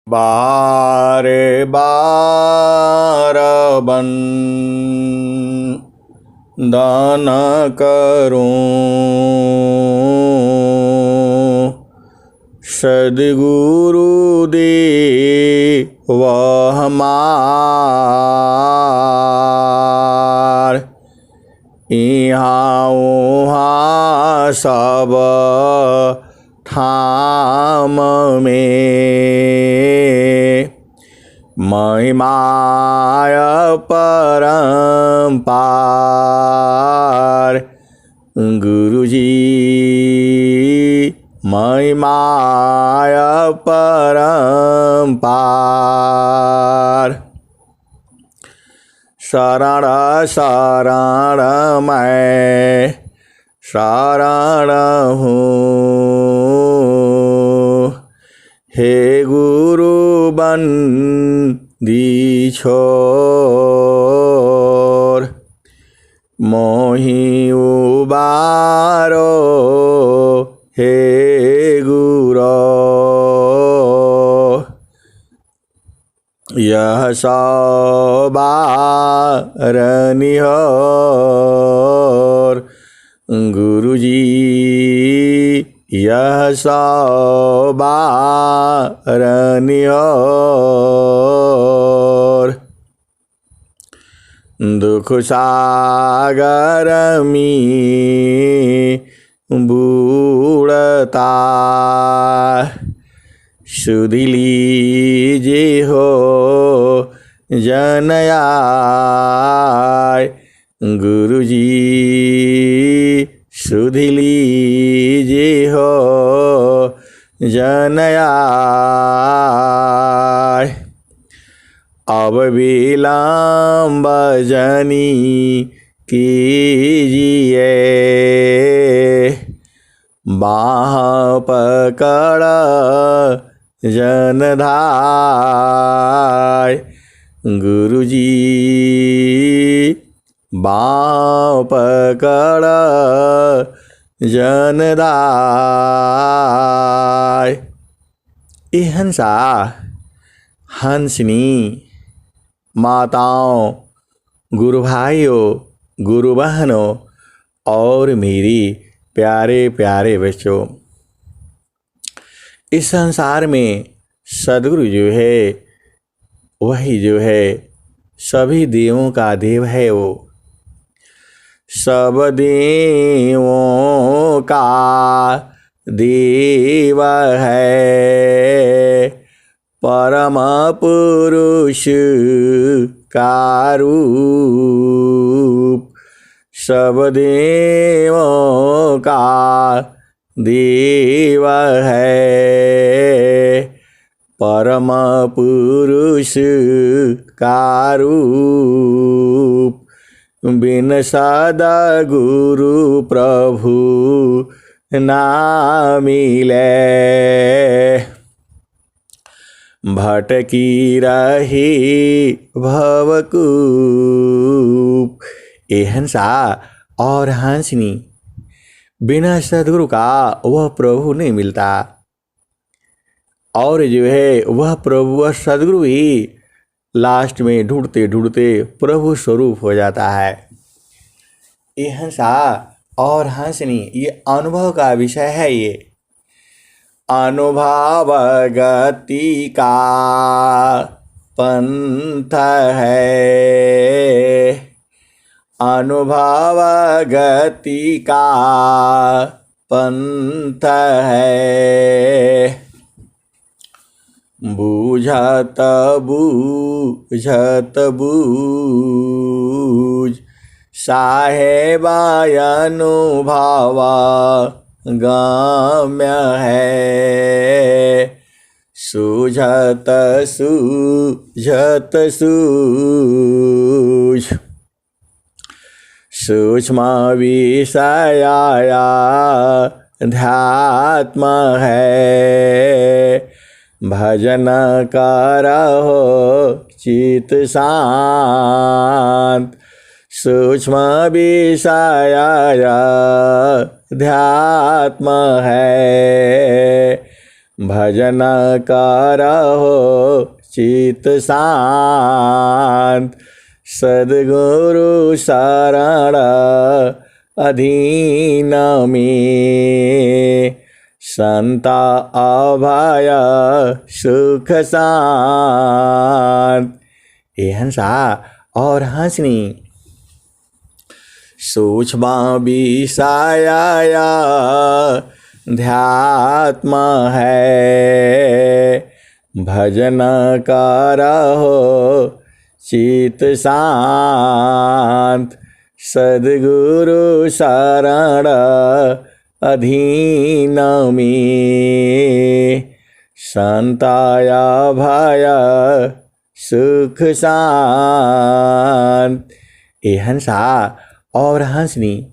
बार बार दान करूं सद्गुरु दे वह हमार इहाँ उहाँ सब थाम में महिमाय परम्पार गुरुजी महिमाय परम्पार शरण शरण मैं शरण हूँ हे गुरु बंदी छोर मोहि उबारो हे गुरो यह सवार निहोर गुरुजी यह सवार निहोर दुख सागर में बूढ़ता सुध लीजे हो जनयाय गुरुजी सुध लीजे हो जनयाय अब विलम्ब जनी कीजिए बाह पकड़ जनधाय गुरुजी बाह पकड़ जनदाय ए हंसा हंसनी माताओं गुरु भाइयों गुरु बहनों और मेरी प्यारे प्यारे बच्चों इस संसार में सद्गुरु जो है वही जो है सभी देवों का देव है। वो सब देवों का देव है परम पुरुष का रूप सब देवों का देव है परम पुरुष का रूप बिन सदा गुरु प्रभु ना मिले भटकी रही भवकूप। ए हंसा और हंसनी बिना सद्गुरु का वह प्रभु नहीं मिलता और जो है वह प्रभु वह सद्गुरु ही लास्ट में ढूंढते ढूंढते प्रभु स्वरूप हो जाता है। ये हंसा और हंसनी ये अनुभव का विषय है। ये अनुभव गति का पंथ है अनुभव गति का पंथ है बूझत बूझत बूझ साहेबा अनुभव गम्य है सूझत सूझत सूझ सूक्ष्म विषया ध्यात्म है भजन करहो चित शांत सूक्ष्म विषया ध्यात्म है भजन करहो चित शांत, सद्गुरु शरण अधीन में, संता अभय सुख शांत। ए हंसा और हंसनी सूक्ष्म विषय ध्यात्म है, भजन करहो चित शांत, सद्गुरु शरण अधीन में, संताया भय सुख शांत। ए हंसा और हंसनी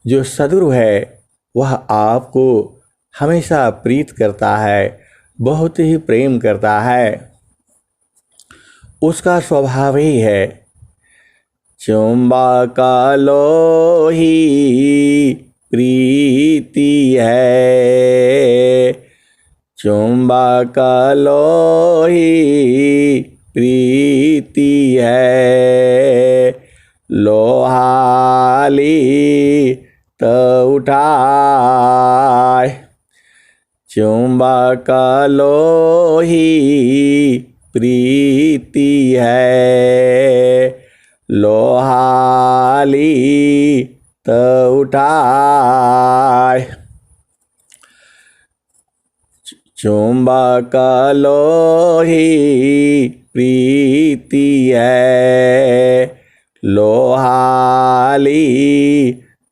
जो सद्गुरु है वह आपको हमेशा प्रीत करता है, बहुत ही प्रेम करता है, उसका स्वभाव ही है। चुंबक लोही प्रीति है, चुंबक लोही प्रीति है, लोहाली तो उठाए, चुंबक लोही प्रीति है, लोहाली तो उठाए, चुंबक लोही प्रीति है, लोहाली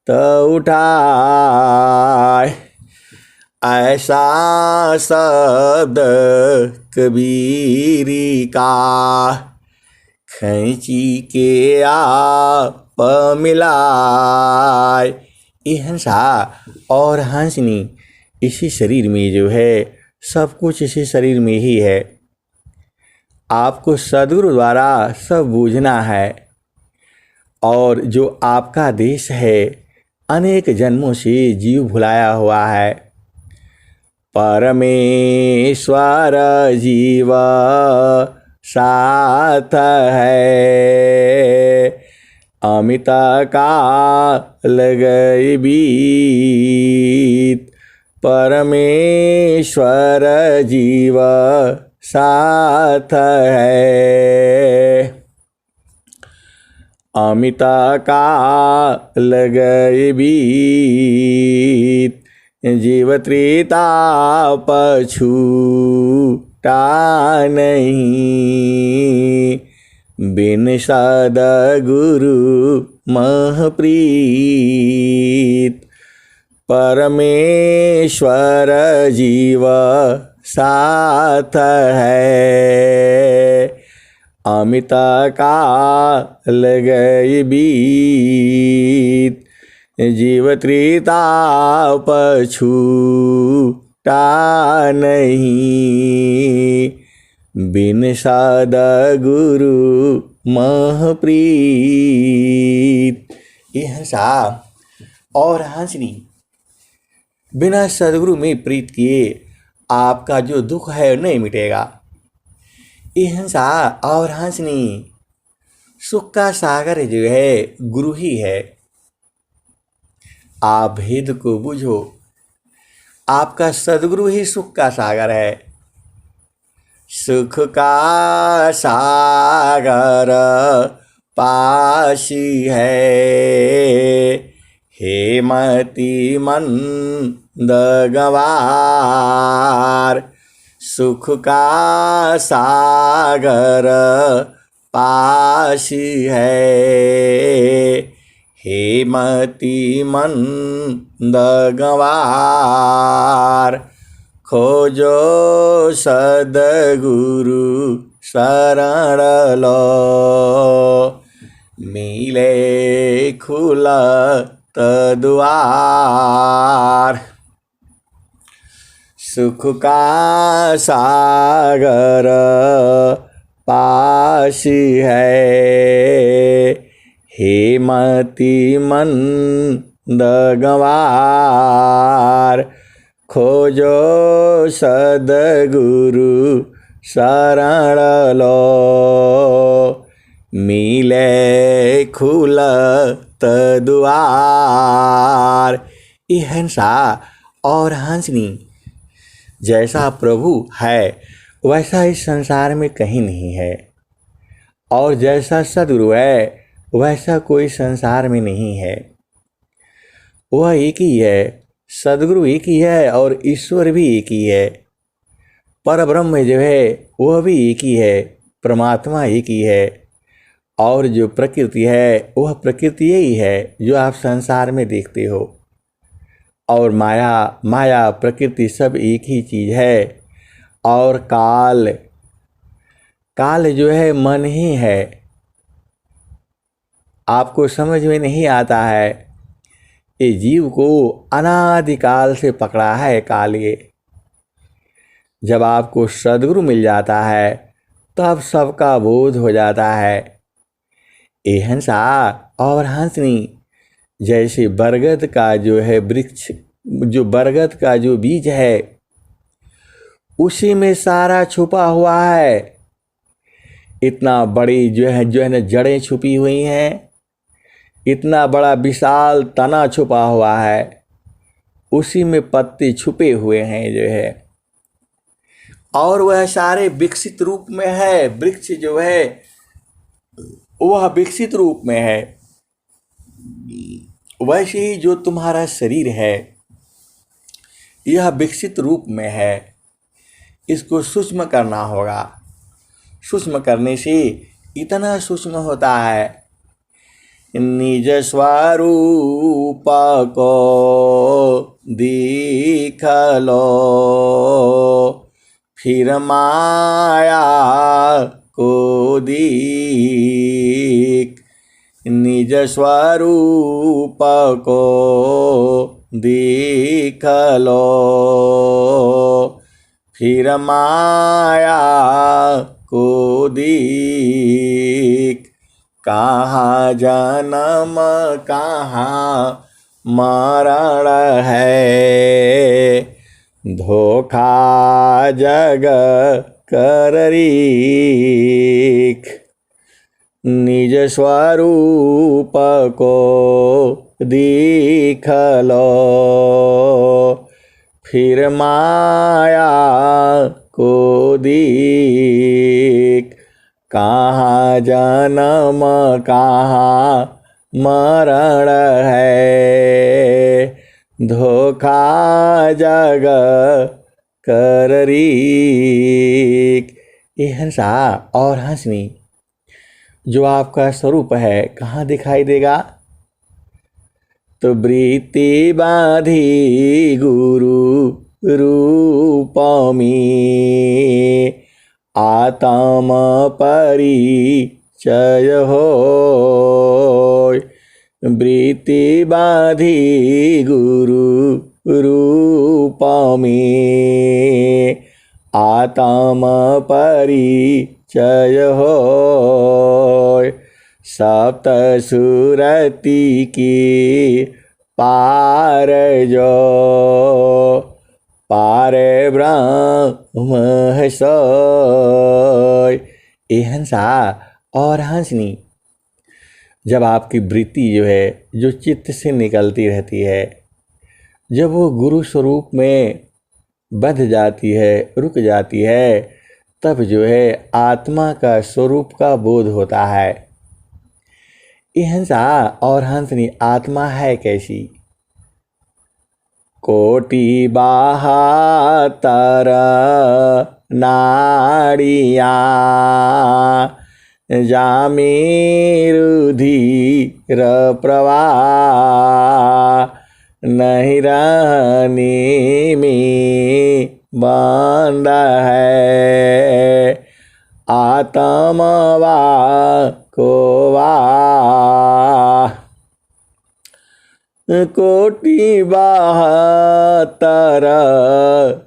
तो उठाए। ऐसा शब्द कबीरी का खैंची के आप मिलाए। ये हंसा और हंसनी इसी शरीर में जो है सब कुछ इसी शरीर में ही है। आपको सद्गुरु द्वारा सब बूझना है और जो आपका देश है अनेक जन्मों से जीव भुलाया हुआ है। परमेश्वर जीव साथ है, अमित काल गई बीत, परमेश्वर जीव साथ है, अमित काल गई बीत, जीव त्रेता पछूटा नहीं, बिन सद्गुरु महप्रीत, परमेश्वर जीव साथ है, अमित काल गई बीत, जीव त्रेता पछूटा नहीं, बिन सद्गुरु महप्रीत। ये हंसा और हंसनी बिना सद्गुरु में प्रीत किए आपका जो दुख है नहीं मिटेगा। ये हंसा और हंसनी सुख का सागर जो है गुरु ही है। आप भेद को बूझो, आपका सद्गुरु ही सुख का सागर है। सुख का सागर पासी है, हेमति मंद गवार, सुख का सागर पासी है, हेमति मंद गवार, खोजो सद्गुरु शरण लो, मिले खुलत द्वार, सुख का सागर पासी है, हेमति मंद गवार, खोजो सदगुरु शरण लो, मिले खुलत द्वार। ये हंसा और हंसनी जैसा प्रभु है वैसा इस संसार में कहीं नहीं है, और जैसा सदगुरु है वैसा कोई संसार में नहीं है। वह एक ही है, सदगुरु एक ही है और ईश्वर भी एक ही है। परब्रह्म जो है वह भी एक ही है, परमात्मा एक ही है। और जो प्रकृति है वह प्रकृति यही है जो आप संसार में देखते हो। और माया प्रकृति सब एक ही चीज़ है। और काल जो है मन ही है। आपको समझ में नहीं आता है, ये जीव को अनादिकाल से पकड़ा है काल ये। जब आपको सद्गुरु मिल जाता है तब सबका बोध हो जाता है। ये हंसा और हंसनी जैसे बरगद का जो है वृक्ष, जो बरगद का जो बीज है उसी में सारा छुपा हुआ है। इतना बड़ी जो है ना जड़ें छुपी हुई हैं, इतना बड़ा विशाल तना छुपा हुआ है, उसी में पत्ते छुपे हुए हैं जो है। और वह सारे विकसित रूप में है। वृक्ष जो है वह विकसित रूप में है। वैसे ही जो तुम्हारा शरीर है यह विकसित रूप में है। इसको सूक्ष्म करना होगा। सूक्ष्म करने से इतना सूक्ष्म होता है। निज स्वरूप को देख लो, फिर माया को देख। निज स्वरूप को देख लो, फिर माया को देख। कहाँ जन्म कहाँ मरण है, धोखा जग कर रीख। निज स्वरूप को देख लो, फिर माया को देख। कहाँ जन्म कहाँ मरण है, धोखा जग कर रीख। ये हंसा और हंसनी जो आपका स्वरूप है कहाँ दिखाई देगा? तो वृत्ति बांधी गुरु रूप में, आत्म परिचय हो। वृत्ति बांधी गुरु रूप में, आत्म परिचय हो। सप्त सुरति की पार जो, पार ब्रह्म है सोय। ये हंसा और हंसनी जब आपकी वृत्ति जो है जो चित्त से निकलती रहती है, जब वो गुरु स्वरूप में बंध जाती है, रुक जाती है, तब जो है आत्मा का स्वरूप का बोध होता है। ये हंसा और हंसनी आत्मा है कैसी? कोटि बहत्तर नाड़ियाँ, जामे रुधिर प्रवाह। नहीं रहने में बंद है, आत्मा को वाह। कोटि बहत्तर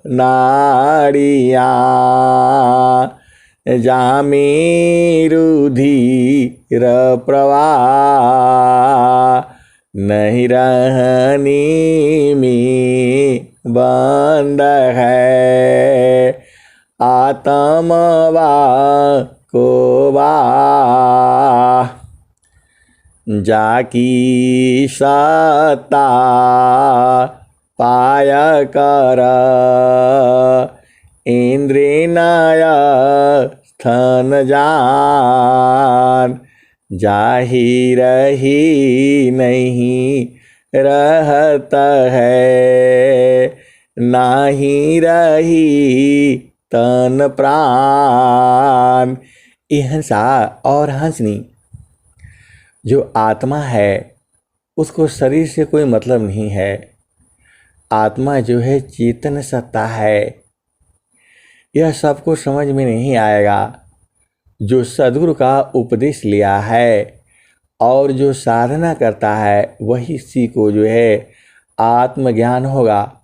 नाड़ियाँ, जामे रुधिर प्रवाह। नहीं रहने में बंद है, आत्मवा को बा जाकी सत्ता पाय कर, इंद्रियनय स्थन जान, जाहिर ही नहीं रहत है, नाही रही तन प्राण। ये हंसा और हंसनी, जो आत्मा है उसको शरीर से कोई मतलब नहीं है। आत्मा जो है चेतन सत्ता है। यह सबको समझ में नहीं आएगा। जो सद्गुरु का उपदेश लिया है और जो साधना करता है वही सी को जो है आत्मज्ञान होगा।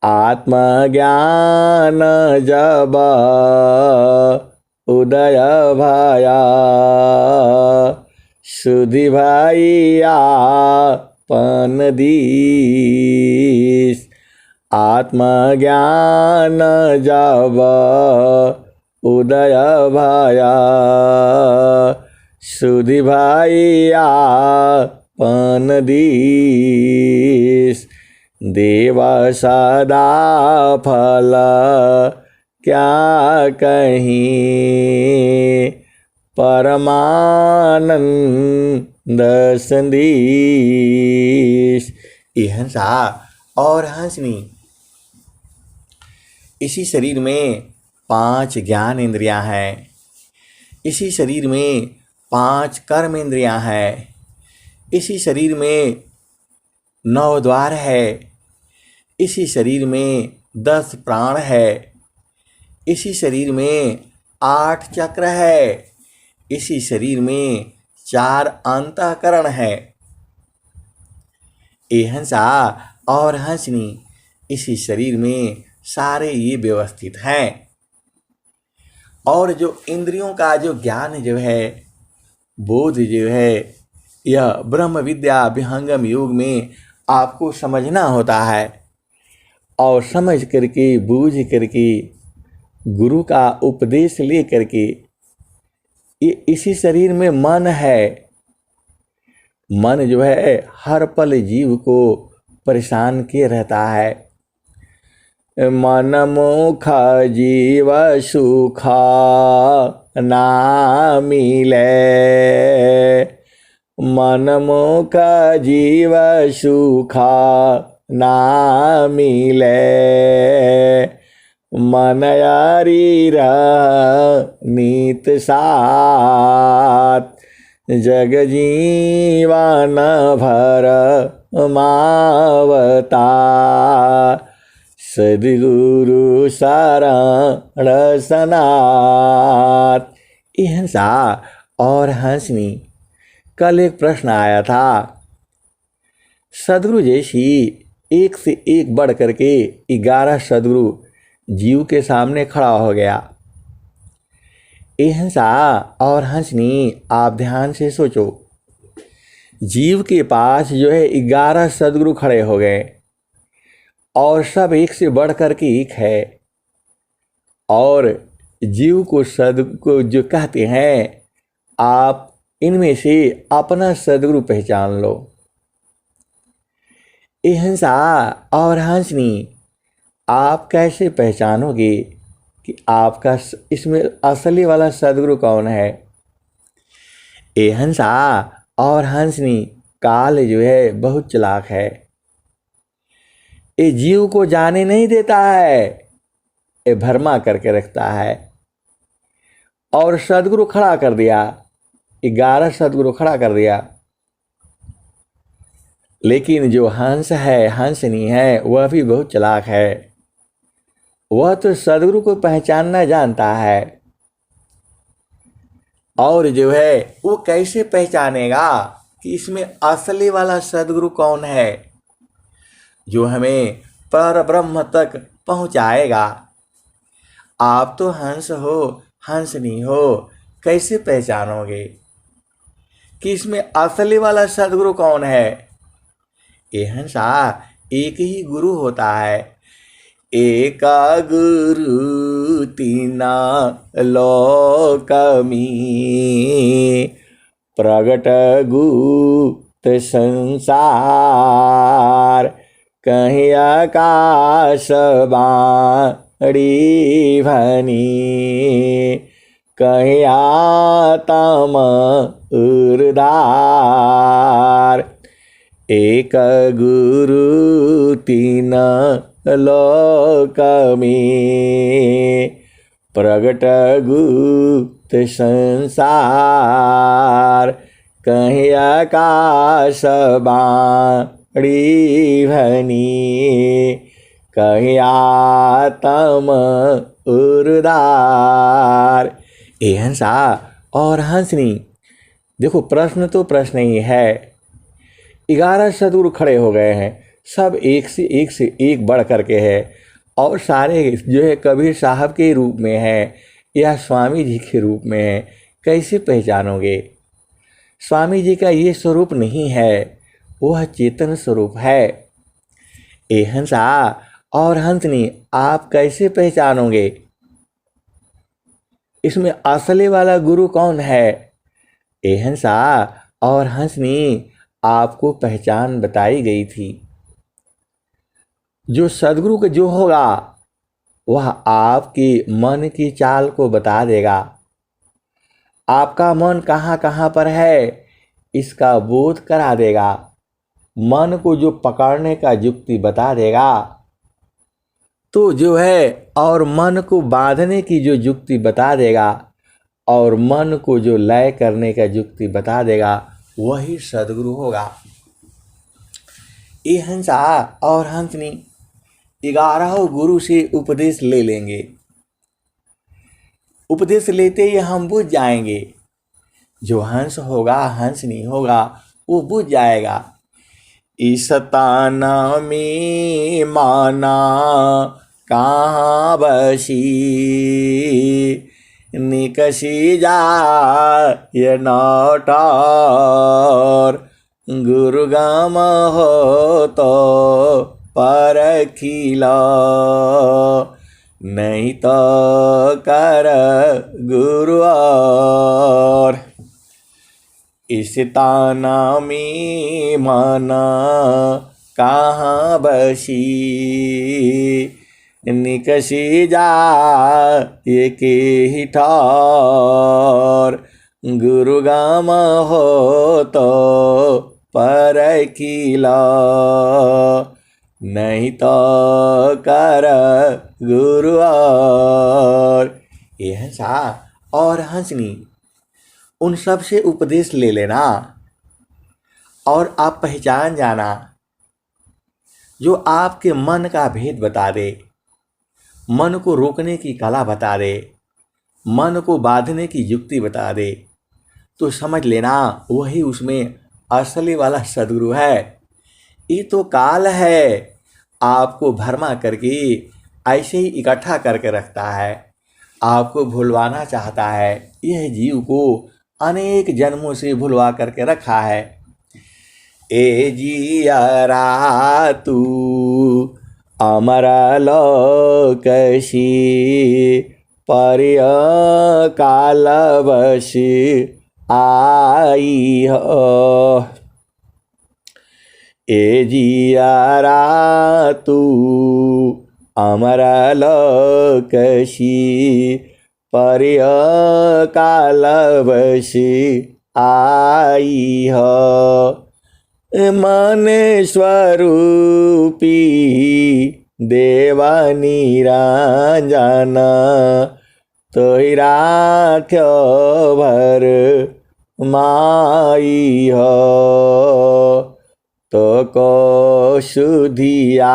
आत्मज्ञान जब उदय भया, सुधि भैया पन दीस। आत्मज्ञान जब उदय भया, सुधि भैया पन दीस। देव सदा फल क्या कहीं, परमानंद संदेश। ये हंसा और हंसनी, इसी शरीर में 5 ज्ञान इंद्रियां हैं। इसी शरीर में 5 कर्म इंद्रियां हैं। इसी शरीर में 9 द्वार है। इसी शरीर में 10 प्राण है। इसी शरीर में 8 चक्र है। इसी शरीर में 4 अंतःकरण है। ये हंसा और हंसनी, इसी शरीर में सारे ये व्यवस्थित हैं। और जो इंद्रियों का जो ज्ञान जो है, बोध जो है, यह ब्रह्म विद्या विहंगम योग में आपको समझना होता है। और समझ करके बूझ करके गुरु का उपदेश ले करके, ये इसी शरीर में मन है। मन जो है हर पल जीव को परेशान किए रहता है। मन मुख जीव सुख ना मिले, मन मुख जीव सुख ना मिले। मन यारी नीत साथ, जग जीवन भर मावता। सद्गुरु शरण सनात। ये हंसा और हंसनी, कल एक प्रश्न आया था। सद्गुरु जैसी एक से एक बढ़ करके 11 सद्गुरु जीव के सामने खड़ा हो गया। ये हंसा और हंसनी, आप ध्यान से सोचो। जीव के पास जो है 11 सद्गुरु खड़े हो गए और सब एक से बढ़ करके एक है। और जीव को सद्गुरु जो कहते हैं, आप इनमें से अपना सद्गुरु पहचान लो। ये हंसा और हंसनी, आप कैसे पहचानोगे कि आपका इसमें असली वाला सद्गुरु कौन है? ये हंसा और हंसनी, काल जो है बहुत चालाक है। ये जीव को जाने नहीं देता है, ये भरमा करके रखता है। और सद्गुरु खड़ा कर दिया, 11 सद्गुरु खड़ा कर दिया। लेकिन जो हंस है, हंसनी है, वह भी बहुत चालाक है। वह तो सद्गुरु को पहचानना जानता है। और जो है वो कैसे पहचानेगा कि इसमें असली वाला सद्गुरु कौन है, जो हमें पर ब्रह्म तक पहुंचाएगा। आप तो हंस हो, हंसनी हो, कैसे पहचानोगे कि इसमें असली वाला सद्गुरु कौन है? ये हंसा एक ही गुरु होता है। एका गुरु तीना लोक में, प्रगट गुप्त संसार, कहीं आकाश बाणी भनी, कहीं आत्म उर्धार। एक गुरु तीन लोक में, प्रगट गुप्त संसार, कहीं आकाश बाणी भनी, कहीं आत्म उर्धार। ए हंसा और हंसनी, देखो प्रश्न तो प्रश्न ही है। 11 सदगुरु खड़े हो गए हैं, सब एक से एक बढ़ करके है, और सारे जो है कबीर साहब के रूप में है या स्वामी जी के रूप में है। कैसे पहचानोगे? स्वामी जी का ये स्वरूप नहीं है, वह चेतन स्वरूप है। ए हंसा और हंसनी, आप कैसे पहचानोगे? इसमें असली वाला गुरु कौन है? ए हंसा और हंसनी, आपको पहचान बताई गई थी। जो सदगुरु का जो होगा वह आपके मन की चाल को बता देगा। आपका मन कहाँ कहाँ पर है इसका बोध करा देगा। मन को जो पकड़ने का युक्ति बता देगा तो जो है, और मन को बांधने की जो युक्ति बता देगा, और मन को जो लय करने का युक्ति बता देगा, वही सदगुरु होगा। ये हंसा और हंसनी 11 गुरु से उपदेश ले लेंगे। उपदेश लेते ही हम बुझ जाएंगे। जो हंस होगा, हंसनी होगा, वो बुझ जाएगा। इस ताना में माना कहाँ बसी, निकसी जा ये नौटार, गुरुगाम हो तो परखिला, नहीं तो कर गुरु और। इस ताना में माना कहाँ बसी, निकसी जा ये के ही ठार, गुरुगाम हो तो परखिला, नहीं तो कर गुरु और। ये हंसा और हंसनी, उन सब से उपदेश ले लेना और आप पहचान जाना जो आपके मन का भेद बता दे, मन को रोकने की कला बता दे, मन को बांधने की युक्ति बता दे, तो समझ लेना वही उसमें असली वाला सदगुरु है। ये तो काल है, आपको भरमा करके ऐसे ही इकट्ठा करके रखता है, आपको भुलवाना चाहता है। यह जीव को अनेक जन्मों से भुलवा करके रखा है। ए जियरा तू अमर लोकसी, परिय कालवश आई हो। ए जियरा तू अमर लोकसी, परिय कालवश आई हो। मन स्वरूपी देवा निरंजन, तोहि राख्यो भर माई हो। तो को सुधिया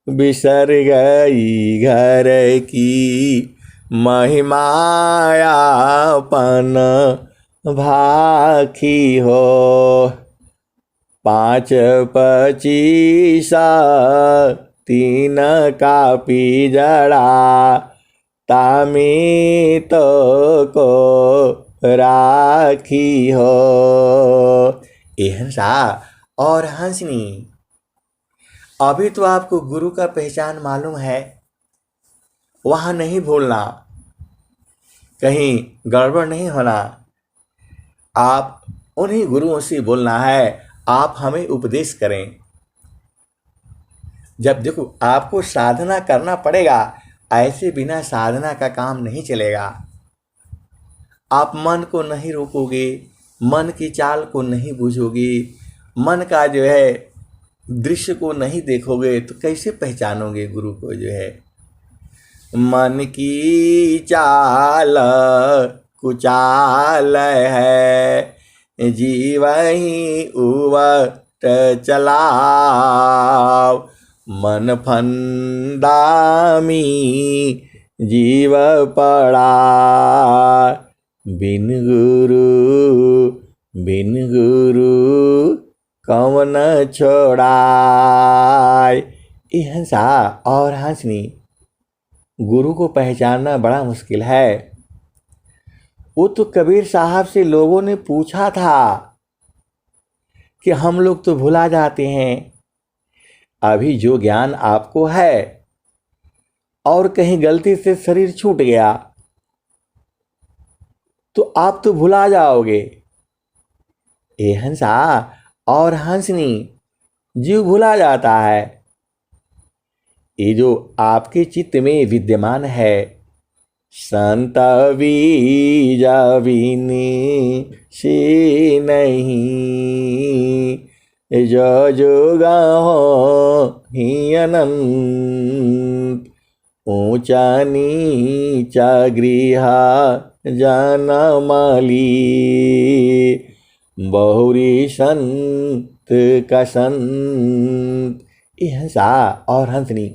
बिसर गई घर की, महिमायापन भाखी हो। 5 25 3 कापी जड़ा, तामी तो को राखी हो। ए हंसा और हंसनी, अभी तो आपको गुरु का पहचान मालूम है, वहाँ नहीं भूलना, कहीं गड़बड़ नहीं होना। आप उन्हीं गुरुओं से बोलना है, आप हमें उपदेश करें। जब देखो आपको साधना करना पड़ेगा, ऐसे बिना साधना का काम नहीं चलेगा। आप मन को नहीं रोकोगे, मन की चाल को नहीं बूझोगे, मन का जो है दृश्य को नहीं देखोगे, तो कैसे पहचानोगे गुरु को जो है। मन की चाल कुचाल है, जीवही उवट चलाव। मन फंदामी जीव पड़ा, बिन गुरु कौन छोड़ाय। ये हंसा और हंसनी गुरु को पहचानना बड़ा मुश्किल है। वो तो कबीर साहब से लोगों ने पूछा था कि हम लोग तो भुला जाते हैं, अभी जो ज्ञान आपको है और कहीं गलती से शरीर छूट गया तो आप तो भुला जाओगे। ए हंसा और हंसनी जीव भुला जाता है। ये जो आपके चित्त में विद्यमान है, संत बीजाविनी से नहीं, जो जो गाहो ही अनंत। ऊंचा नीचा गृह जनमाली, बहुरी संत का संत। ये हंसा और हंसनी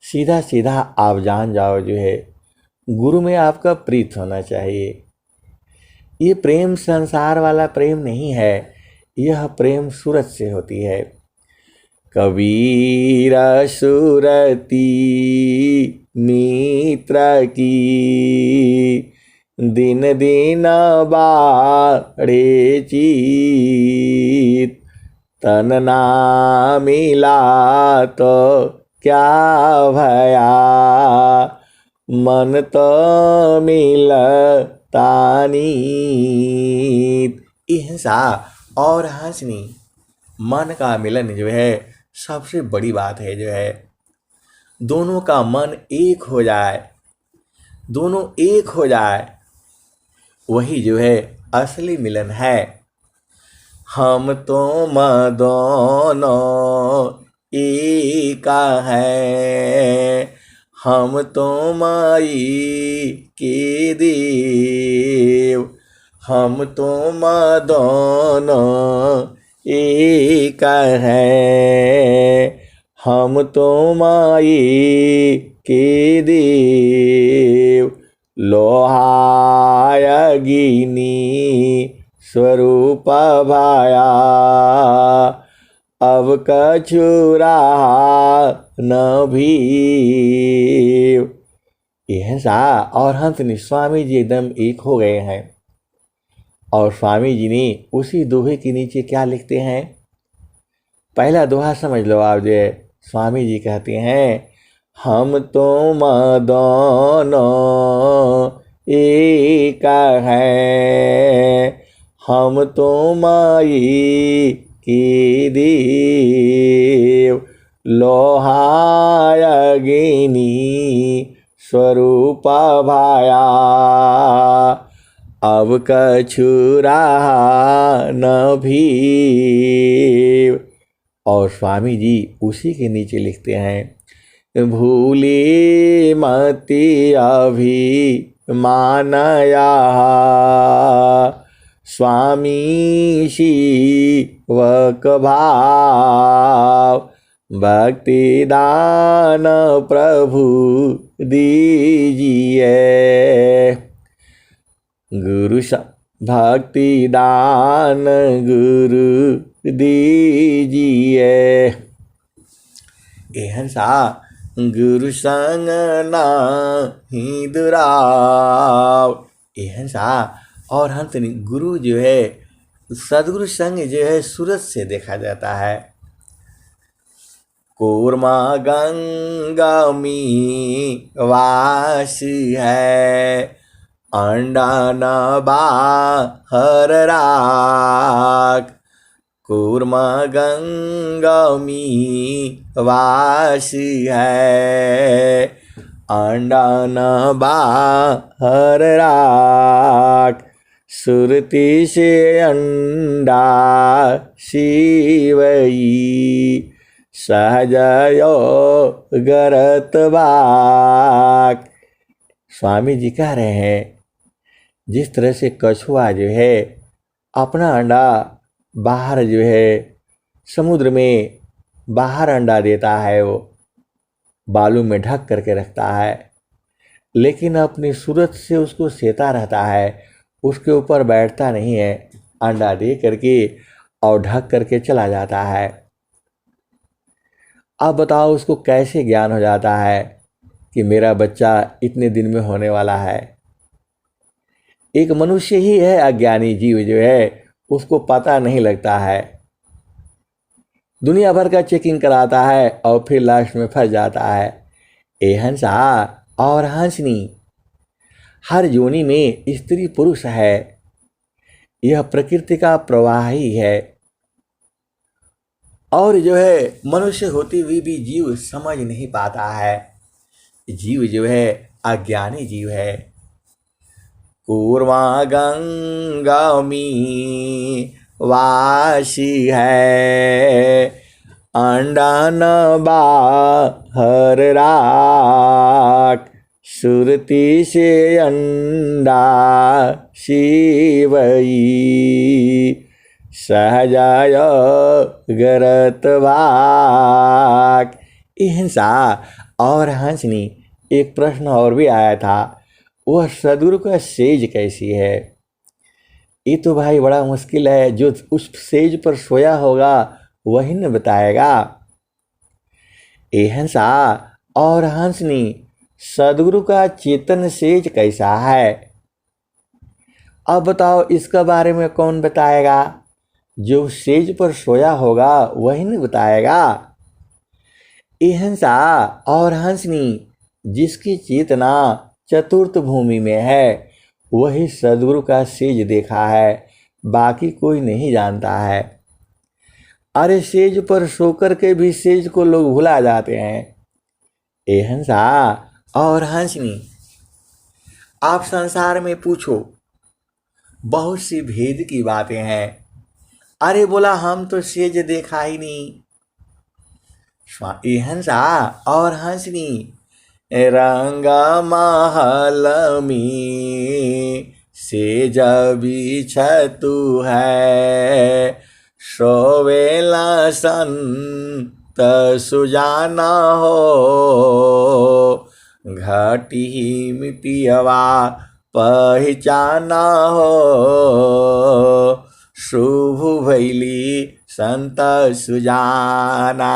सीधा सीधा आप जान जाओ जो है गुरु में आपका प्रीत होना चाहिए। ये प्रेम संसार वाला प्रेम नहीं है, यह प्रेम सूरत से होती है। कबीर सुरती मित्र की, दिन दिन बाढ़े चीत। तन ना मिला तो क्या भया, मन तो मिलता नीत। हिंसा और हंसनी मन का मिलन जो है सबसे बड़ी बात है। जो है दोनों का मन एक हो जाए, दोनों एक हो जाए, वही जो है असली मिलन है। हम तुम दोनों एक है, हम तुम्हारी के देव। हम तुम दोनों एक है, हम तुम्हारी के देव। लोहाय गिनी स्वरूप भाया, अब कछु रहा न भीव। यह सा और हंसनी स्वामी जी एकदम एक हो गए हैं। और स्वामी जी ने उसी दोहे के नीचे क्या लिखते हैं, पहला दोहा समझ लो आप। जो स्वामी जी कहते हैं, हम तुम दोनों एक है, हम तुम्हारी के देव। लोहाय अग्नि स्वरूप भाया, अब कछु रहा न भीव। और स्वामी जी उसी के नीचे लिखते हैं, भूली मति अभिमानया, स्वामी शिवक भाव। भक्ति दान प्रभु दीजिए, गुरु भक्ति दान गुरु दीजिए। एहन सा गुरु संग नाही दुराव। एहन सा और हंसनी गुरु जो है सदगुरु संग जो है सूरत से देखा जाता है। कूर्मा गंगा में वास है, अंडा न बाहर राख। कूर्मा गंगा में वास है, अंडा न बाहर राख। सुरती से अंडा शिवई, सहजयो गरत बाक। स्वामी जी कह रहे हैं, जिस तरह से कछुआ जो है अपना अंडा बाहर जो है समुद्र में बाहर अंडा देता है, वो बालू में ढक करके रखता है, लेकिन अपनी सूरत से उसको सेता रहता है, उसके ऊपर बैठता नहीं है, अंडा दे करके और ढक करके चला जाता है। अब बताओ उसको कैसे ज्ञान हो जाता है कि मेरा बच्चा इतने दिन में होने वाला है। एक मनुष्य ही है अज्ञानी जीव जो है, उसको पता नहीं लगता है, दुनिया भर का चेकिंग कराता है और फिर लास्ट में फंस जाता है। ए हंसा और हंसनी, हर योनि में स्त्री पुरुष है, यह प्रकृति का प्रवाह ही है। और जो है मनुष्य होते हुए भी जीव समझ नहीं पाता है, जीव जो है अज्ञानी जीव है। कूर्मा गंगा में वासी है, अंडा न बाहर राख। सुरती से अंडा शिवई, सहजाय गरत भाग। हिंसा और हंसनी, एक प्रश्न और भी आया था, वह सदगुरु का सेज कैसी है। ये तो भाई बड़ा मुश्किल है, जो उस सेज पर सोया होगा वही न बताएगा। ए हंसा और हंसनी, सदगुरु का चेतन सेज कैसा है। अब बताओ इसका बारे में कौन बताएगा, जो सेज पर सोया होगा वही न बताएगा। ए हंसा और हंसनी, जिसकी चेतना चतुर्थ भूमि में है वही सदगुरु का सेज देखा है, बाकी कोई नहीं जानता है। अरे सेज पर सोकर के भी सेज को लोग भुला जाते हैं। ए हंसा और हंसनी, आप संसार में पूछो, बहुत सी भेद की बातें हैं। अरे बोला हम तो सेज देखा ही नहीं। ए हंसा और हंसनी, रंगा महल में सेज बिछतु है, सोवेला संत सुजाना हो, घटी मिपियवा पहचाना हो, शुभ भैली संत सुजाना।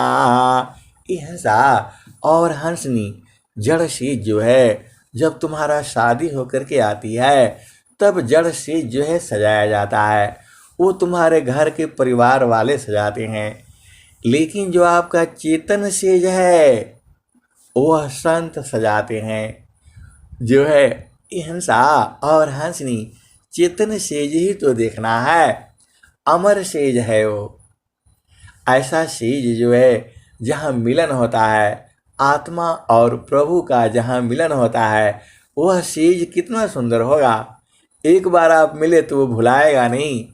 हंसा और हंसनी, जड़ से जो है जब तुम्हारा शादी होकर के आती है तब जड़ से जो है सजाया जाता है, वो तुम्हारे घर के परिवार वाले सजाते हैं। लेकिन जो आपका चेतन सेज है वह संत सजाते हैं। जो है हंसा और हंसनी, चेतन सेज ही तो देखना है, अमर सेज है वो। ऐसा सेज जो है जहाँ मिलन होता है, आत्मा और प्रभु का जहाँ मिलन होता है, वह सेज कितना सुंदर होगा। एक बार आप मिले तो वो भुलाएगा नहीं।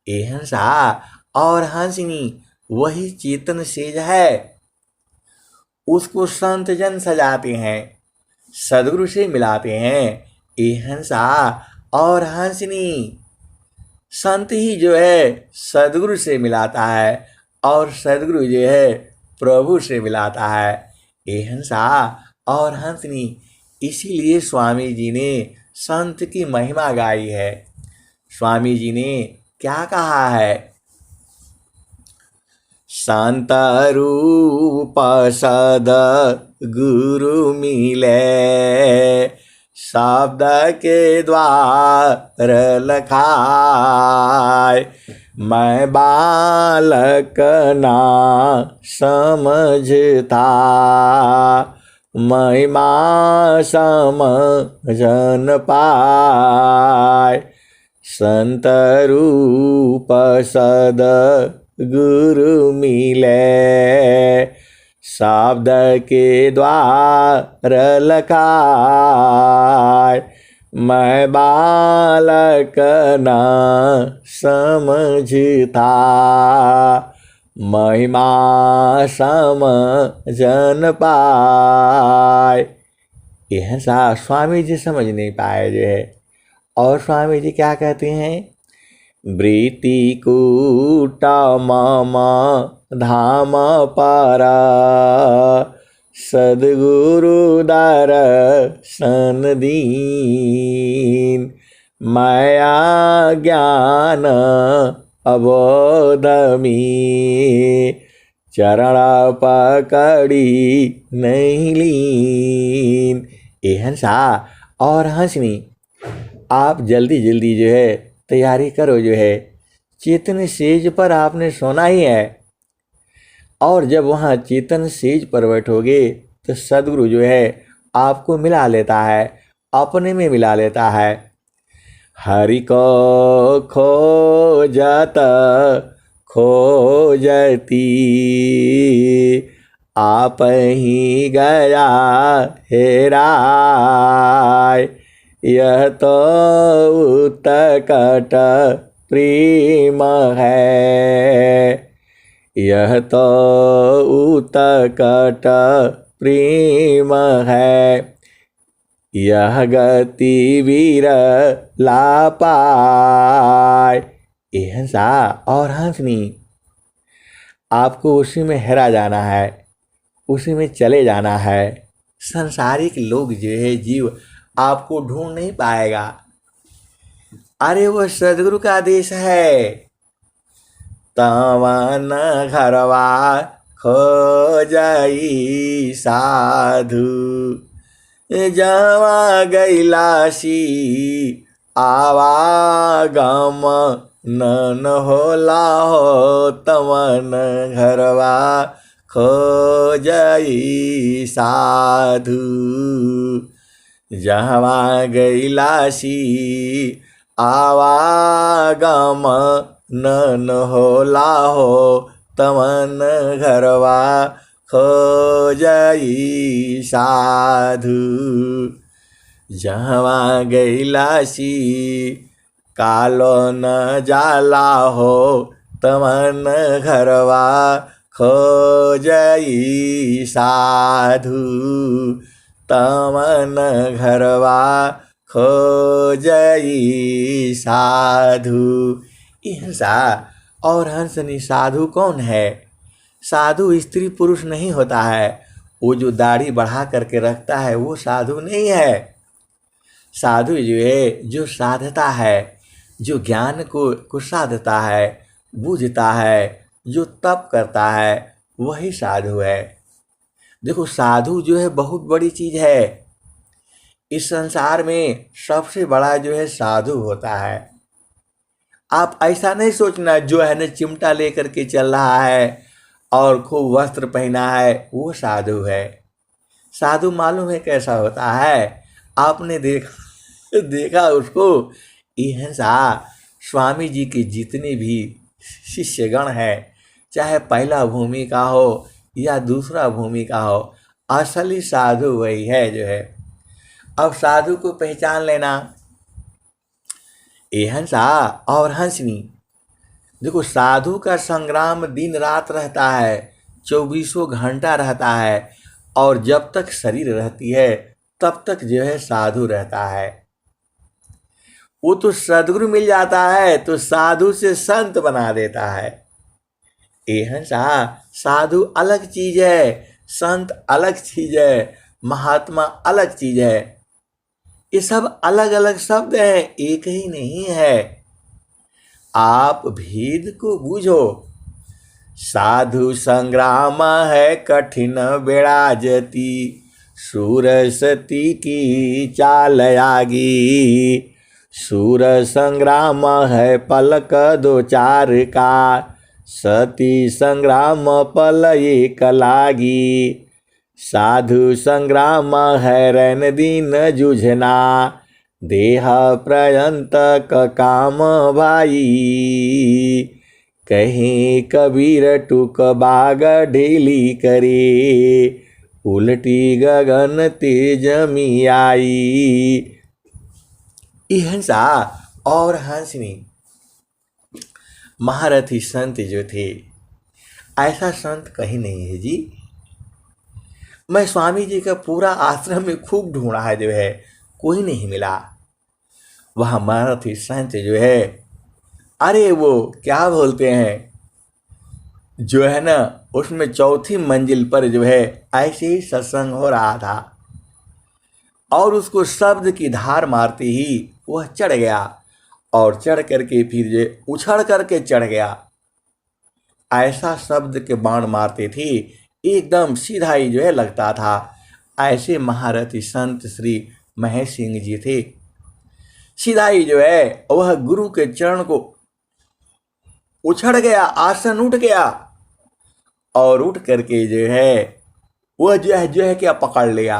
ए हंसा और हंसनी, वही चेतन सेज है, उसको संत जन सजाते हैं, सदगुरु से मिलाते हैं। ए हंसा और हंसनी, संत ही जो है सदगुरु से मिलाता है और सदगुरु जो है प्रभु से मिलाता है। ए हंसा और हंसनी, इसीलिए स्वामी जी ने संत की महिमा गाई है। स्वामी जी ने क्या कहा है, शांत रूप सद गुरु मिले, शब्द के द्वार लखाए, मैं बालक ना समझता, महिमा समझन पाय। संत रूप सद गुरु मिले, शब्द के द्वार लखाय। मैं बालक न समझता, महिमा समझन पाय। यह सा स्वामी जी समझ नहीं पाए जो है। और स्वामी जी क्या कहते हैं? वृत्ति कूट मम धाम पर, सद्गुरु दर्शन दीन। माया ज्ञान अबोध में, चरण पकड़ी नहीं लीन। एहन सा और हंसनी, आप जल्दी जल्दी जो है तैयारी करो जो है। चेतन सेज पर आपने सोना ही है, और जब वहाँ चेतन सेज पर बैठोगे तो सद्गुरु जो है आपको मिला लेता है, अपने में मिला लेता है। हरि को खोजत खोजती, आप ही गया हेराय। यह तो उत्कट प्रेम है, यह तो उत्कट प्रेम है। यह गति विरला पाय। एहन सा और हंसनी, आपको उसी में हेरा जाना है, उसी में चले जाना है। संसारिक लोग जो है जीव आपको ढूंढ नहीं पाएगा। अरे वो सदगुरु का देश है। तवन घरवा खोजई साधु, जवा गैलासी आवागम न होला हो। तवन घरवा खोजई साधु, जहाँ गैलासी आवागम न होला हो। तमन घरवा खोजई साधु, जहाँ गैलासी कालो न जाला हो। तमन घरवा खोजई साधु, तमन घरवा खोजई साधु। हिंसा और हंसनी साधु कौन है? साधु स्त्री पुरुष नहीं होता है। वो जो दाढ़ी बढ़ा करके रखता है वो साधु नहीं है। साधु जो है जो साधता है, जो ज्ञान को साधता है, बूझता है, जो तप करता है, वही साधु है। देखो साधु जो है बहुत बड़ी चीज है। इस संसार में सबसे बड़ा जो है साधु होता है। आप ऐसा नहीं सोचना जो है ना चिमटा लेकर के चल रहा है और खूब वस्त्र पहना है वो साधु है। साधु मालूम है कैसा होता है? आपने देखा उसको। यह सा स्वामी जी के जितने भी शिष्यगण हैं, चाहे पहला भूमि का हो या दूसरा भूमि का हो, असली साधु वही है जो है। अब साधु को पहचान लेना। ये हंसा और हंसनी, देखो साधु का संग्राम दिन रात रहता है, 24 घंटा रहता है। और जब तक शरीर रहती है तब तक जो है साधु रहता है। वो तो सद्गुरु मिल जाता है तो साधु से संत बना देता है। एहन सा साधु अलग चीज है, संत अलग चीज है, महात्मा अलग चीज है। ये सब अलग अलग शब्द हैं, एक ही नहीं है। आप भेद को बूझो। साधु संग्राम है कठिन बेड़ा जती, सूरसती की चाल आगी। शूर संग्राम है पलक दो चार का, सती संग्राम पल एक लागी। साधु संग्राम है रैन दिन जूझना, देह पर्यंत का काम भाई। कहीं कबीर टूक बाग ढीली करे, उल्टी गगन तेज मी आई। हिंसा और हंसनी महारथी संत जो थे, ऐसा संत कहीं नहीं है जी। मैं स्वामी जी का पूरा आश्रम में खूब ढूंढा है, जो है कोई नहीं मिला। वह महारथी संत जो है, अरे वो क्या बोलते हैं, जो है ना, उसमें चौथी मंजिल पर जो है ऐसे ही सत्संग हो रहा था, और उसको शब्द की धार मारते ही वह चढ़ गया, और चढ़ करके फिर जो उछड़ करके चढ़ गया। ऐसा शब्द के बाण मारते थे, एकदम सीधा ही जो है लगता था। ऐसे महारथी संत श्री महेश सिंह जी थे। सीधा ही जो है वह गुरु के चरण को उछड़ गया, आसन उठ गया, और उठ करके जो है वह जो है क्या पकड़ लिया,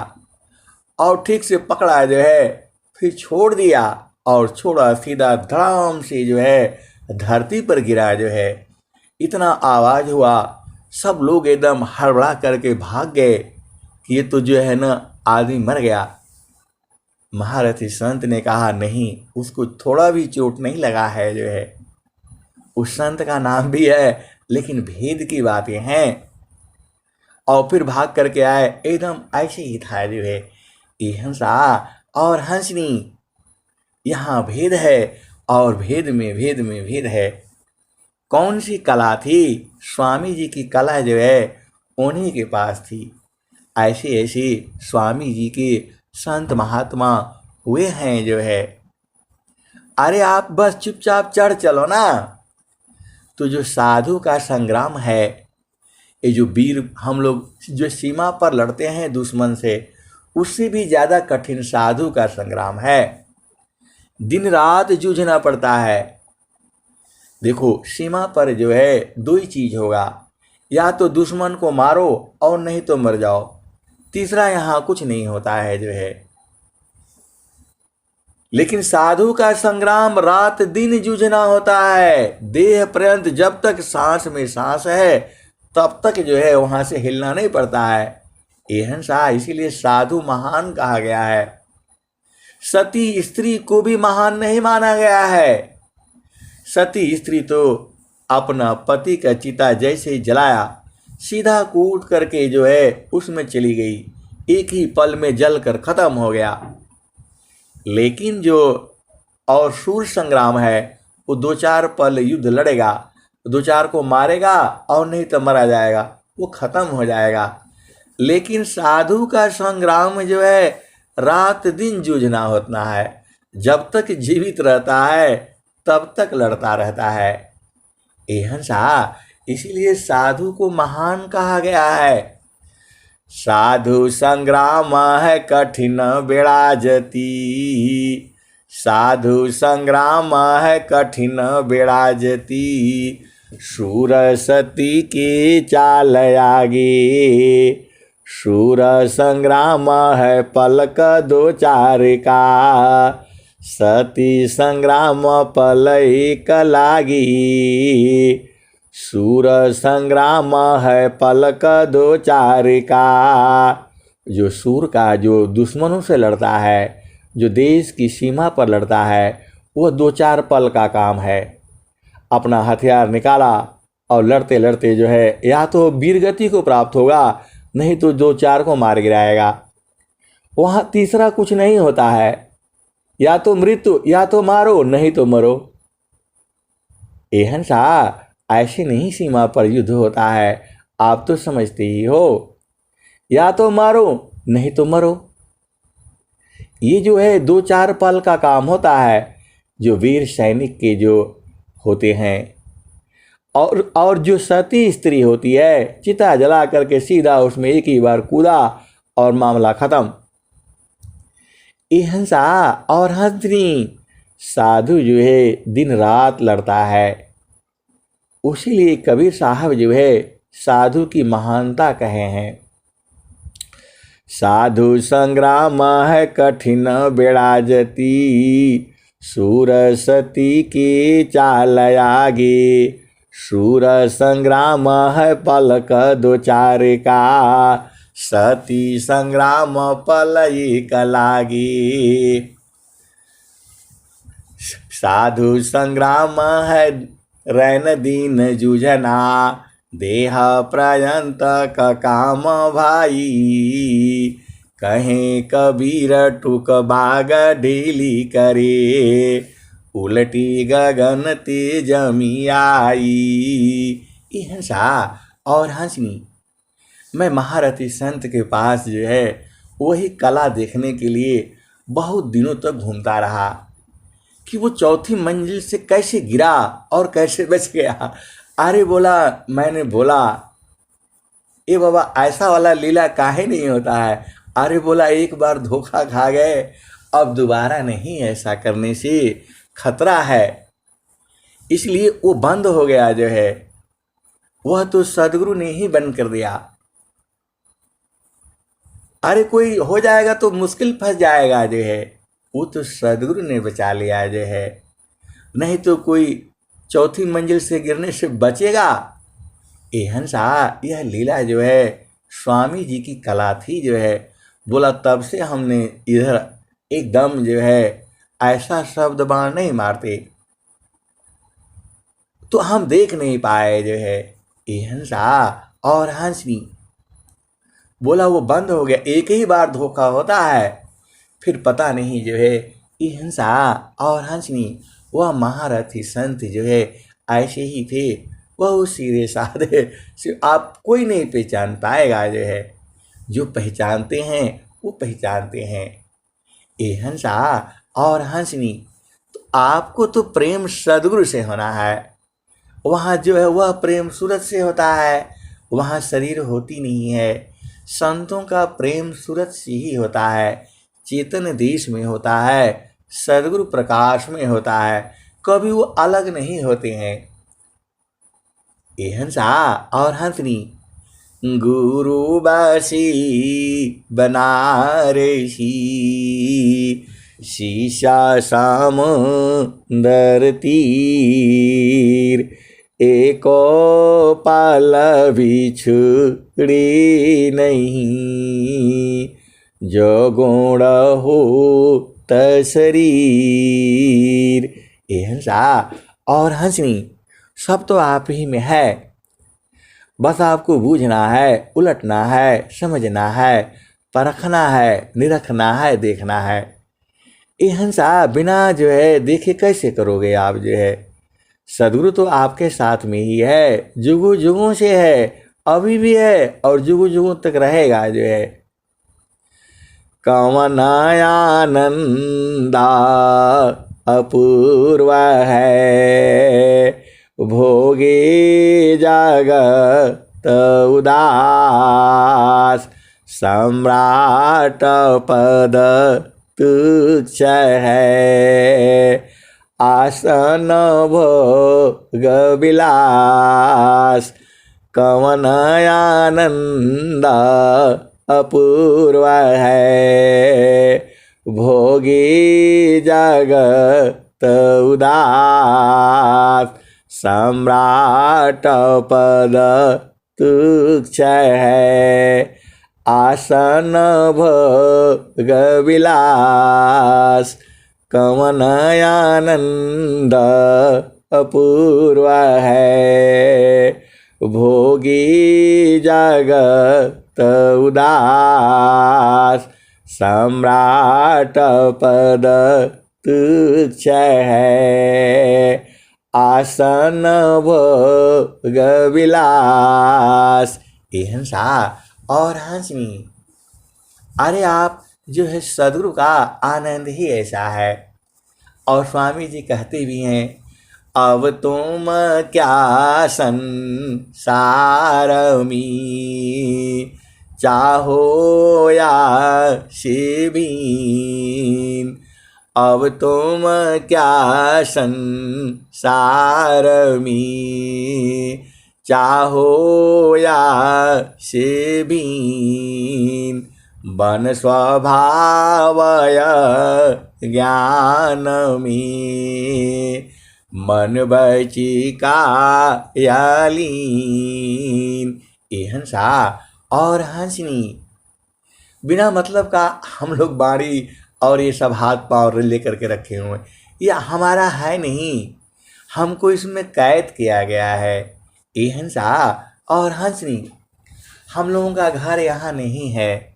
और ठीक से पकड़ा जो है, फिर छोड़ दिया, और छोड़ा सीधा धड़ाम से जो है धरती पर गिरा। जो है इतना आवाज हुआ, सब लोग एकदम हड़बड़ा करके भाग गए कि ये तो जो है ना आदमी मर गया। महारथी संत ने कहा, नहीं, उसको थोड़ा भी चोट नहीं लगा है। जो है उस संत का नाम भी है, लेकिन भेद की बातें हैं। और फिर भाग करके आए, एकदम ऐसे ही था। जो है ये हंसा और हंसनी, यहाँ भेद है, और भेद में भेद है। कौन सी कला थी? स्वामी जी की कला जो है उन्हीं के पास थी। ऐसे ऐसे स्वामी जी के संत महात्मा हुए हैं। जो है अरे आप बस चुपचाप चढ़ चलो ना। तो जो साधु का संग्राम है, ये जो वीर हम लोग जो सीमा पर लड़ते हैं दुश्मन से, उससे भी ज़्यादा कठिन साधु का संग्राम है। दिन रात जूझना पड़ता है। देखो, सीमा पर जो है दो ही चीज़ होगा, या तो दुश्मन को मारो और नहीं तो मर जाओ। तीसरा यहाँ कुछ नहीं होता है। जो है लेकिन साधु का संग्राम रात दिन जूझना होता है। देह पर्यंत जब तक सांस में सांस है, तब तक जो है वहाँ से हिलना नहीं पड़ता है। एहंसा इसीलिए साधु महान कहा गया है। सती स्त्री को भी महान नहीं माना गया है। सती स्त्री तो अपना पति का चिता जैसे ही जलाया, सीधा कूद करके जो है उसमें चली गई, एक ही पल में जल कर खत्म हो गया। लेकिन जो और शूर संग्राम है, वो दो चार पल युद्ध लड़ेगा, दो चार को मारेगा और नहीं तो मरा जाएगा, वो खत्म हो जाएगा। लेकिन साधु का संग्राम जो है रात दिन जूझना होता है। जब तक जीवित रहता है तब तक लड़ता रहता है। एहंसा इसीलिए साधु को महान कहा गया है। साधु संग्राम है कठिन बेड़ाजती, साधु संग्राम है कठिन बेड़ाजती। शूर सती की चाल आगे, शूर संग्राम है पलक दो चार का। सती संग्राम पल एक लागी, शूर संग्राम है पलक दो चार का। जो सूर का जो दुश्मनों से लड़ता है, जो देश की सीमा पर लड़ता है, वह दो चार पल का काम है। अपना हथियार निकाला और लड़ते लड़ते जो है या तो वीरगति को प्राप्त होगा, नहीं तो दो चार को मार गिराएगा। वहाँ तीसरा कुछ नहीं होता है, या तो मृत्यु, या तो मारो नहीं तो मरो। एहंसा ऐसे नहीं सीमा पर युद्ध होता है, आप तो समझते ही हो। या तो मारो नहीं तो मरो। ये जो है दो चार पल का काम होता है, जो वीर सैनिक के जो होते हैं। और जो सती स्त्री होती है, चिता जला करके सीधा उसमें एक ही बार कूदा और मामला खत्म। एहंसा और हंसनी साधु जो है दिन रात लड़ता है। उसीलिए कबीर साहब जो है साधु की महानता कहे हैं। साधु संग्राम है कठिन बेड़ाजती, सूरसती की चाल आगे। सूर संग्राम है पलक दो चार का, सती संग्राम पल एक लागे। साधु संग्राम है रैन दीन जूझना, देह पर्यंत का काम भाई। कहें कबीर टूक बाग ढीली करे, उलटी गगन तेज मी आई। हिंसा और हंसनी। मैं महारथी संत के पास जो है वही कला देखने के लिए बहुत दिनों तक घूमता रहा कि वो चौथी मंजिल से कैसे गिरा और कैसे बच गया। अरे बोला, मैंने बोला ए बाबा ऐसा वाला लीला काहे नहीं होता है। अरे बोला एक बार धोखा खा गए, अब दोबारा नहीं, ऐसा करने से खतरा है। इसलिए वो बंद हो गया जो है, वह तो सदगुरु ने ही बंद कर दिया। अरे कोई हो जाएगा तो मुश्किल फंस जाएगा जो है, वो तो सदगुरु ने बचा लिया जो है। नहीं तो कोई चौथी मंजिल से गिरने से बचेगा। हंसा यह लीला जो है स्वामी जी की कला थी जो है। बोला तब से हमने इधर एकदम जो है ऐसा शब्द बाण नहीं मारते, तो हम देख नहीं पाए जो है। हंसा और हंसनी। बोला वो बंद हो गया, एक ही बार धोखा होता है, फिर पता नहीं जो है। हिंसा और हंसनी वह महारथी संत जो है ऐसे ही थे, वह सीधे साधे से आप कोई नहीं पहचान पाएगा जो है। जो पहचानते हैं वो पहचानते हैं। हंसा और हंसनी, तो आपको तो प्रेम सदगुरु से होना है। वहाँ जो है वह प्रेम सूरत से होता है, वहाँ शरीर होती नहीं है। संतों का प्रेम सूरत से ही होता है, चेतन देश में होता है, सदगुरु प्रकाश में होता है, कभी वो अलग नहीं होते हैं। हंसा और हंसनी। गुरु बासी बनारसी, शीशा सामुंदर तीर। एको पाल बिछुड़ी नहीं, जो गुण हो तशरीर। हंसा और हंसनी सब तो आप ही में है, बस आपको बूझना है, उलटना है, समझना है, परखना है, निरखना है, देखना है। हंसा बिना जो है देखे कैसे करोगे आप जो है। सदगुरु तो आपके साथ में ही है, जुगु जुगों से है, अभी भी है और जुगु जुगों तक रहेगा जो है। कवन आनंदा अपूर्व है, भोगे जगत उदास। सम्राट पद तुच्छ है, आसन भोग विलास। कवन आनंद अपूर्व है, भोगी जगत उदास। सम्राट पद तुच्छ है, आसन भोग विलास। कवन आनंद अपूर्व है, भोगी जगत उदास। सम्राट पद तुच्छ है, आसन भोग विलास। हंसा और हंसनी। अरे आप जो है सदगुरु का आनंद ही ऐसा है। और स्वामी जी कहते भी हैं, अब तुम क्या संसार में, चाहो या शिवीन। अब तुम क्या संसार में, चाहो या से बीन, बन स्वभावय ज्ञान में, मन बचिका यालीन। ये हंसा और हंसनी, बिना मतलब का हम लोग बाड़ी और ये सब हाथ पाँव लेकर के रखे हुए हैं, ये हमारा है नहीं, हमको इसमें कैद किया गया है। ये हंसा और हंसनी, हम लोगों का घर यहाँ नहीं है,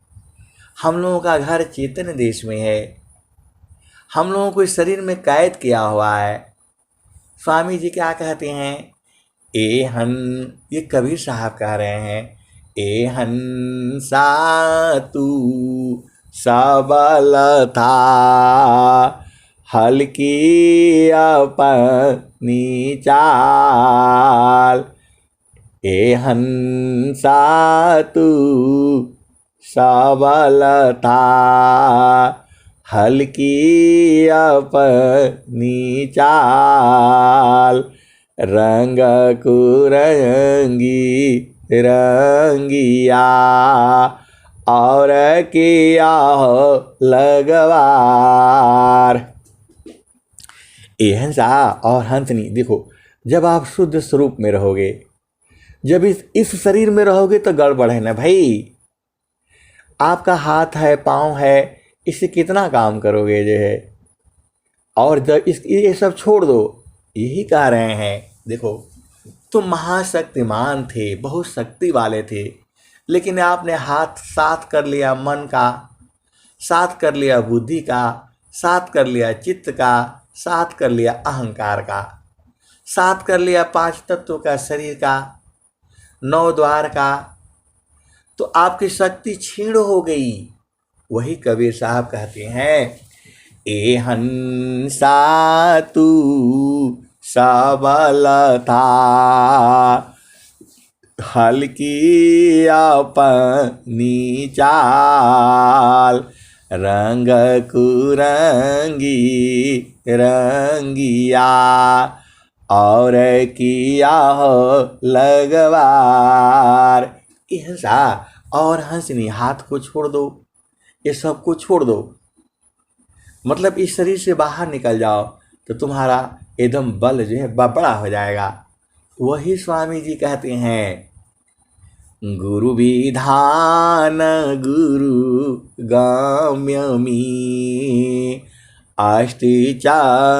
हम लोगों का घर चेतन देश में है, हम लोगों को इस शरीर में कैद किया हुआ है। स्वामी जी क्या कहते हैं, ए हन, ये कबीर साहब कह रहे हैं, ए हंसा तू सबल था, हल्की अपनी चाल। ए हंसा तू सबल था, हल्की अपनी चाल। रंग कुरंगी रंगिया, और किया हो लगवार। ये हंसा और हंसनी, देखो जब आप शुद्ध स्वरूप में रहोगे, जब इस शरीर में रहोगे तो गड़बड़ है ना भाई। आपका हाथ है, पाँव है, इससे कितना काम करोगे जो है। और जब ये सब छोड़ दो, यही कह रहे हैं, देखो तुम महाशक्तिमान थे, बहुत शक्ति वाले थे, लेकिन आपने हाथ साथ कर लिया मन का, साथ कर लिया बुद्धि का, साथ कर लिया चित्त का, साथ कर लिया अहंकार का, साथ कर लिया पांच तत्वों का, शरीर का, नौ द्वार का, तो आपकी शक्ति क्षीण हो गई। वही कबीर साहब कहते हैं, ए हंसा तू सबल था, हल्की अपनी चाल। रंग कुरंगी रंगिया, और किया हो लगवार। ये हंसा और हंसनी, हाथ को छोड़ दो, ये सब को छोड़ दो, मतलब इस शरीर से बाहर निकल जाओ तो तुम्हारा एकदम बल जो है बड़ा हो जाएगा। वही स्वामी जी कहते हैं, गुरु विधान गुरु गम्यमी, अष्टचक्र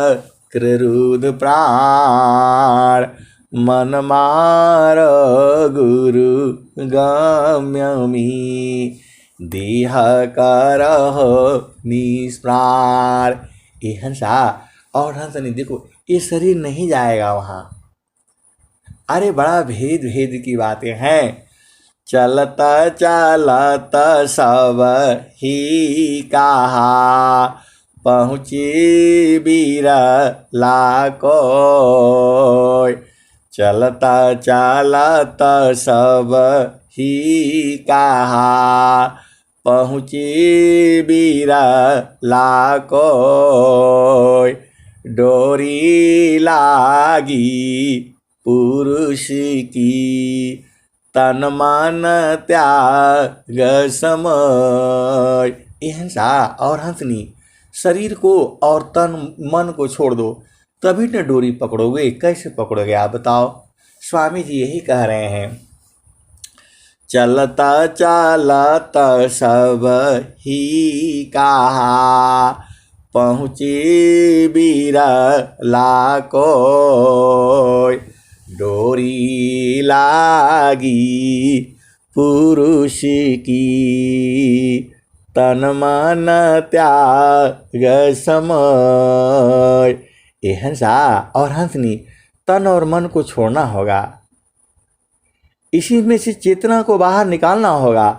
रुद्र प्राण, मन मार गुरु गम्यमी, देह करहो निष्प्राण। ये हंसा और हंसनी, देखो ये शरीर नहीं जाएगा वहाँ। अरे बड़ा भेद भेद की बातें हैं। चलता चलता सब ही कहा, पहुँची बिरला कोय। चलता चलता सब ही कहा, पहुँची बिरला कोय। डोरी लागी पुरुष की, तन मन त्याग समय। ये हंसा और हंसनी, शरीर को और तन मन को छोड़ दो, तभी न डोरी पकड़ोगे। कैसे पकड़ोगे आप बताओ। स्वामी जी यही कह रहे हैं, चलता चलता सब ही कहा, पहुँची बिरला कोय। डोरी लागी पुरुष की, तन मन त्याग समय। ये हंसा और हंसनी, तन और मन को छोड़ना होगा, इसी में से चेतना को बाहर निकालना होगा,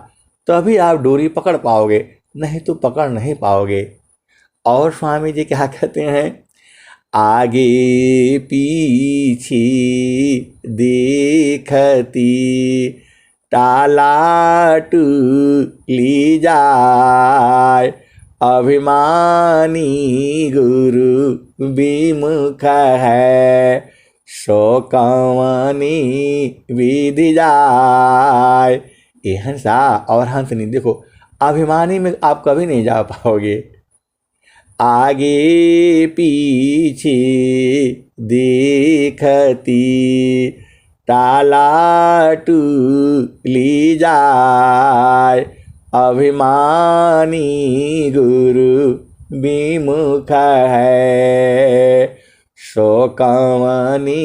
तभी आप डोरी पकड़ पाओगे, नहीं तो पकड़ नहीं पाओगे। और स्वामी जी क्या कहते हैं, आगे पीछे देखती, टाला टूली जाए। अभिमानी गुरु विमुख है, सो कवनी विधि जाय। ये हंसा और हंसनी, देखो अभिमानी में आप कभी नहीं जा पाओगे, आगे पीछे देखती ताला टूली जाय। अभिमानी गुरु विमुख है, सो कवनी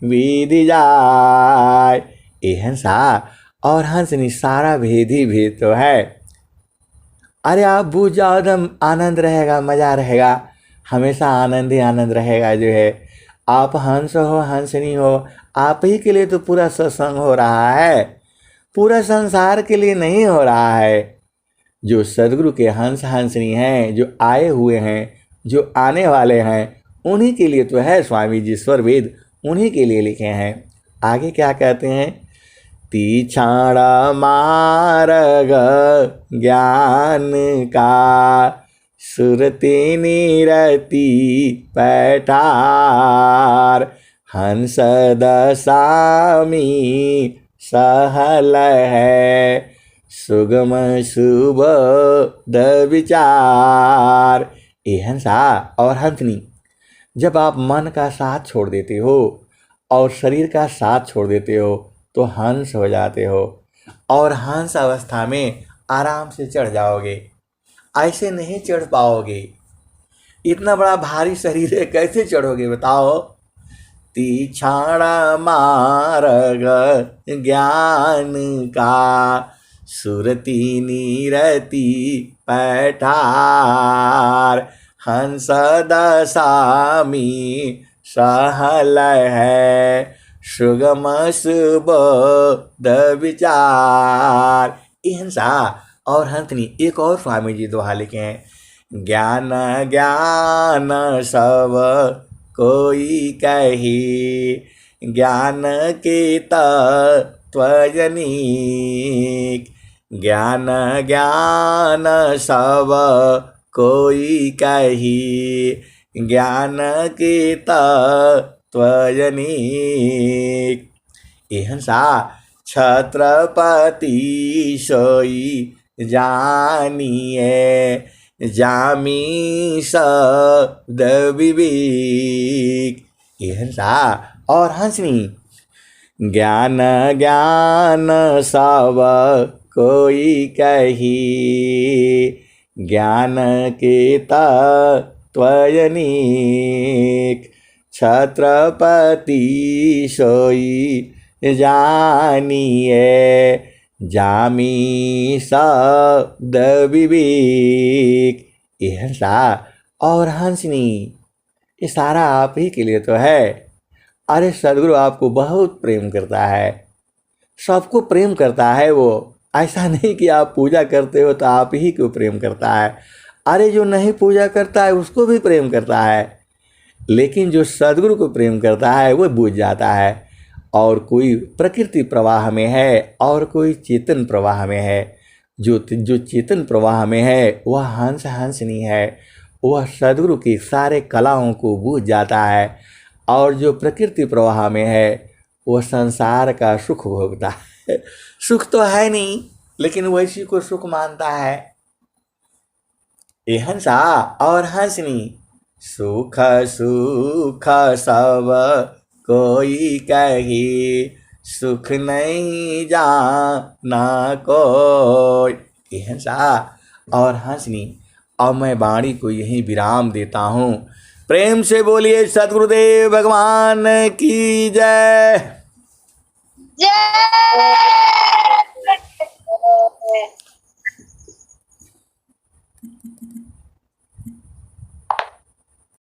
विधि जाय। ये हंसा और हंसनी सारा भेद ही भेद तो है। अरे आप बूझ जाओ, एकदम आनंद रहेगा, मज़ा रहेगा, हमेशा आनंद ही आनंद रहेगा। जो है आप हंस हो हंसनी हो, आप ही के लिए तो पूरा सत्संग हो रहा है, पूरा संसार के लिए नहीं हो रहा है। जो सदगुरु के हंस हंसनी हैं, जो आए हुए हैं, जो आने वाले हैं, उन्हीं के लिए तो है। स्वामी जी स्वर वेद उन्हीं के लिए लिखे हैं। आगे क्या कहते हैं, तीक्षण मार्ग ज्ञान का, सुरति निरति पैठार। हंस दशामी सहल है, सुगम शुभ विचार। ये हंसा और हंसनी, जब आप मन का साथ छोड़ देते हो और शरीर का साथ छोड़ देते हो तो हंस हो जाते हो, और हंस अवस्था में आराम से चढ़ जाओगे। ऐसे नहीं चढ़ पाओगे, इतना बड़ा भारी शरीर है, कैसे चढ़ोगे बताओ। तीक्षण मार्ग ज्ञान का, सुरति निरति पैठार। हंस दशामी सहल है, सुगम शुभ विचार। ये हंसा और हंसनी एक और स्वामी जी दोहा लिखे हैं, ज्ञान ज्ञान सब कोई कही, ज्ञान के तत्वजनिक। ज्ञान ज्ञान सब कोई कही, ज्ञान के तत्वजनिक। ये हंसा छत्रपति सोई जानिए, जामी शब्द विवेक। ये हंसा और हंसनी, ज्ञान ज्ञान सब कोई कही, ज्ञान के तत्वजनिक। छत्रपति सोई जानिए, जामी शब्द विवेक। ये हंसा और हंसनी, ये सारा आप ही के लिए तो है। अरे सदगुरु आपको बहुत प्रेम करता है, सबको प्रेम करता है वो। ऐसा नहीं कि आप पूजा करते हो तो आप ही को प्रेम करता है, अरे जो नहीं पूजा करता है उसको भी प्रेम करता है। लेकिन जो सदगुरु को प्रेम करता है वो बुझ जाता है, और कोई प्रकृति प्रवाह में है और कोई चेतन प्रवाह में है। जो चेतन प्रवाह में है वह हंस हंसनी है, वह सदगुरु की सारे कलाओं को बूझ जाता है। और जो प्रकृति प्रवाह में है वह संसार का सुख भोगता है। सुख तो है नहीं, लेकिन वैसी को सुख मानता है। ये हंसा और हंसनी, सुख सुख सब कोई कही, सुख नहीं जाना कोई। ये हंसा और हंसनी। अब मैं वाणी को यहीं विराम देता हूँ। प्रेम से बोलिए सद्गुरुदेव भगवान की जय। जय।